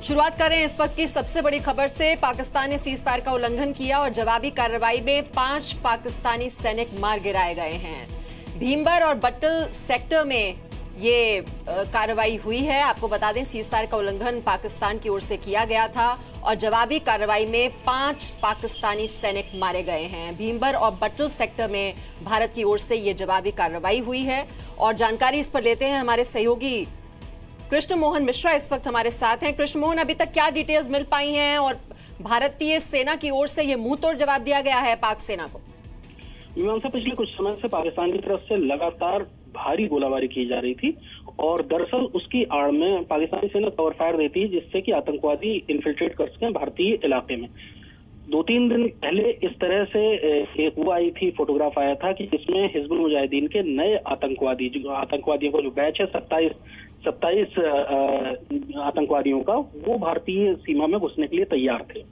शुरुआत करें इस वक्त की सबसे बड़ी खबर से। पाकिस्तान ने सीज फायर का उल्लंघन किया और जवाबी कार्रवाई में 5 पाकिस्तानी सैनिक मार गिराए गए हैं। भीमबर और बट्टल सेक्टर में ये कार्रवाई हुई है। आपको बता दें सीज फायर का उल्लंघन पाकिस्तान की ओर से किया गया था और जवाबी कार्रवाई में 5 पाकिस्तानी सैनिक मारे गए हैं। भीमबर और बट्टल सेक्टर में भारत की ओर से ये जवाबी कार्रवाई हुई है और जानकारी इस पर लेते हैं हमारे सहयोगी कृष्ण मोहन मिश्रा इस वक्त हमारे साथ हैं। कृष्ण मोहन, अभी तक क्या डिटेल्स मिल पाई हैं और भारतीय सेना की ओर से ये मुंहतोड़ जवाब दिया गया है पाक सेना को? मीमांसा, पिछले कुछ समय से पाकिस्तान की तरफ से लगातार भारी गोलाबारी की जा रही थी और दरअसल उसकी आड़ में पाकिस्तानी सेना कवर फायर देती है जिससे कि आतंकवादी इन्फिल्ट्रेट कर सकें भारतीय इलाके में। 2-3 दिन पहले इस तरह से एक वो आई थी, फोटोग्राफ आया था कि जिसमें हिजबुल मुजाहिदीन के नए आतंकवादियों का जो बैच है 27 आतंकवादियों का, वो भारतीय सीमा में घुसने के लिए तैयार थे।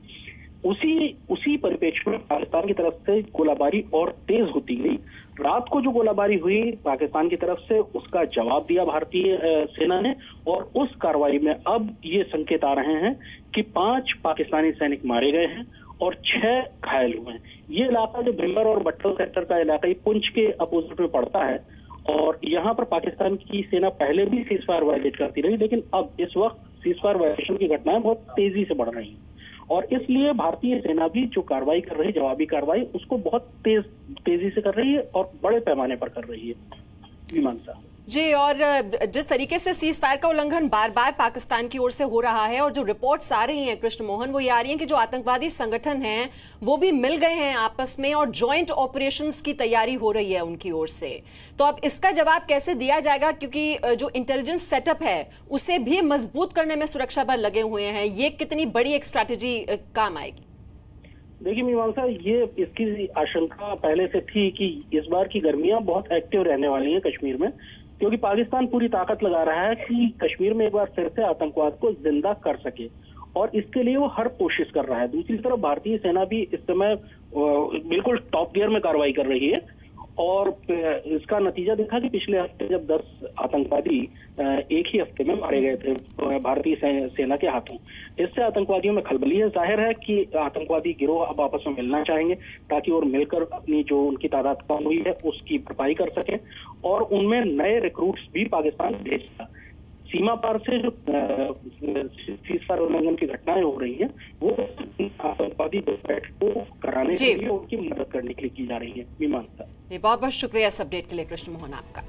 उसी परिप्रेक्ष्य में पाकिस्तान की तरफ से गोलाबारी और तेज होती गई। रात को जो गोलाबारी हुई पाकिस्तान की तरफ से, उसका जवाब दिया भारतीय सेना ने और उस कार्रवाई में अब ये संकेत आ रहे हैं कि 5 पाकिस्तानी सैनिक मारे गए हैं और 6 घायल हुए हैं। ये इलाका जो भीमबर और बट्टल सेक्टर का इलाका, ये पुंछ के अपोजिट में पड़ता है और यहाँ पर पाकिस्तान की सेना पहले भी सीज फायर वायलेट करती रही, लेकिन अब इस वक्त सीज फायर वायलेशन की घटनाएं बहुत तेजी से बढ़ रही हैं और इसलिए भारतीय सेना भी जो कार्रवाई कर रही है, जवाबी कार्रवाई, उसको बहुत तेजी से कर रही है और बड़े पैमाने पर कर रही है। मीमांसा जी, और जिस तरीके से सीज फायर का उल्लंघन बार बार पाकिस्तान की ओर से हो रहा है और जो रिपोर्ट्स आ रही हैं कृष्ण मोहन, वो ये आ रही हैं कि जो आतंकवादी संगठन हैं वो भी मिल गए हैं आपस में और जॉइंट ऑपरेशंस की तैयारी हो रही है उनकी ओर से। तो अब इसका जवाब कैसे दिया जाएगा, क्योंकि जो इंटेलिजेंस सेटअप है उसे भी मजबूत करने में सुरक्षा बल लगे हुए हैं। ये कितनी बड़ी एक स्ट्रैटेजी काम आएगी? देखिए मीमांसा, ये इसकी आशंका पहले से थी कि इस बार की गर्मियां बहुत एक्टिव रहने वाली हैं कश्मीर में, क्योंकि पाकिस्तान पूरी ताकत लगा रहा है कि कश्मीर में एक बार फिर से आतंकवाद को जिंदा कर सके और इसके लिए वो हर कोशिश कर रहा है। दूसरी तरफ भारतीय सेना भी इस समय बिल्कुल टॉप गियर में कार्रवाई कर रही है और इसका नतीजा देखा कि पिछले हफ्ते जब 10 आतंकवादी एक ही हफ्ते में मारे गए थे भारतीय सेना के हाथों, इससे आतंकवादियों में खलबली है। जाहिर है कि आतंकवादी गिरोह अब आपस में मिलना चाहेंगे ताकि और मिलकर अपनी जो उनकी तादाद कम हुई है उसकी भरपाई कर सकें और उनमें नए रिक्रूट्स भी पाकिस्तान भेजेगा। सीमा पार से जो सीज फायर उल्लंघन की घटनाएं हो रही हैं वो आतंकवादी घुसपैठ को कराने के लिए उनकी मदद करने के लिए की जा रही है। मीमांसा, बहुत बहुत शुक्रिया इस अपडेट के लिए कृष्ण मोहन आपका।